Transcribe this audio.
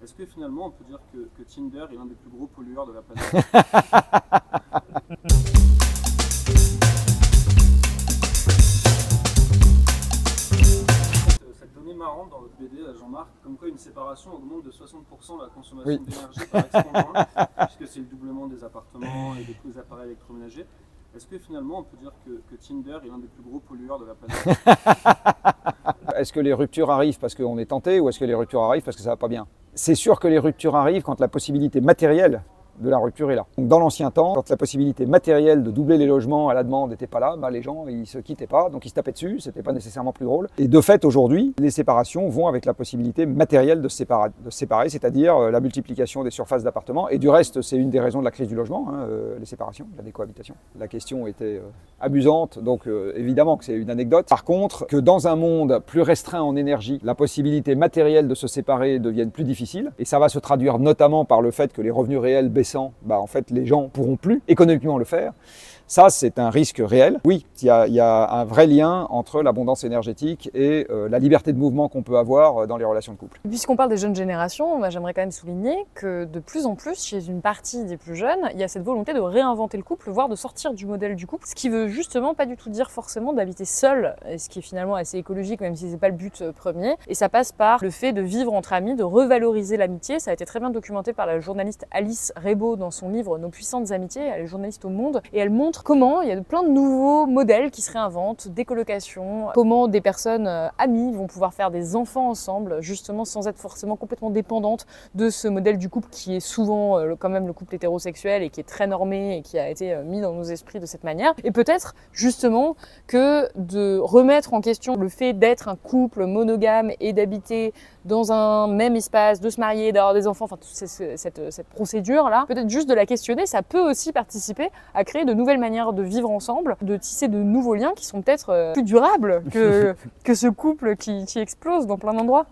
Est-ce que finalement on peut dire que Tinder est l'un des plus gros pollueurs de la planète? Cette donnée marrante dans votre BD, Jean-Marc, comme quoi une séparation augmente de 60% la consommation d'énergie par ex-conjoint, puisque c'est le doublement des appartements et de tous les appareils électroménagers. Est-ce que finalement on peut dire que Tinder est l'un des plus gros pollueurs de la planète? Est-ce que les ruptures arrivent parce qu'on est tenté ou est-ce que les ruptures arrivent parce que ça va pas bien? C'est sûr que les ruptures arrivent quand la possibilité matérielle de la rupture est là. Donc dans l'ancien temps, quand la possibilité matérielle de doubler les logements à la demande n'était pas là, les gens ils se quittaient pas, donc ils se tapaient dessus, c'était pas nécessairement plus drôle. Et de fait aujourd'hui, les séparations vont avec la possibilité matérielle de se séparer, c'est-à-dire la multiplication des surfaces d'appartements. Et du reste, c'est une des raisons de la crise du logement, les séparations, la décohabitation. La question était amusante, donc évidemment que c'est une anecdote. Par contre, que dans un monde plus restreint en énergie, la possibilité matérielle de se séparer devienne plus difficile, et ça va se traduire notamment par le fait que les revenus réels baissent. En fait, les gens pourront plus économiquement le faire. Ça, c'est un risque réel. Oui, il y a un vrai lien entre l'abondance énergétique et la liberté de mouvement qu'on peut avoir dans les relations de couple. Puisqu'on parle des jeunes générations, j'aimerais quand même souligner que de plus en plus, chez une partie des plus jeunes, il y a cette volonté de réinventer le couple, voire de sortir du modèle du couple, ce qui veut justement pas du tout dire forcément d'habiter seul, ce qui est finalement assez écologique, même si c'est pas le but premier. Et ça passe par le fait de vivre entre amis, de revaloriser l'amitié. Ça a été très bien documenté par la journaliste Alice Rebaud dans son livre Nos puissantes amitiés. Elle est journaliste au Monde et elle montre comment il y a plein de nouveaux modèles qui se réinventent, des colocations, comment des personnes amies vont pouvoir faire des enfants ensemble, justement sans être forcément complètement dépendantes de ce modèle du couple qui est souvent quand même le couple hétérosexuel et qui est très normé et qui a été mis dans nos esprits de cette manière. Et peut-être justement que de remettre en question le fait d'être un couple monogame et d'habiter dans un même espace, de se marier, d'avoir des enfants, enfin toute cette procédure-là, peut-être juste de la questionner, ça peut aussi participer à créer de nouvelles manières de vivre ensemble, de tisser de nouveaux liens qui sont peut-être plus durables que ce couple qui explose dans plein d'endroits.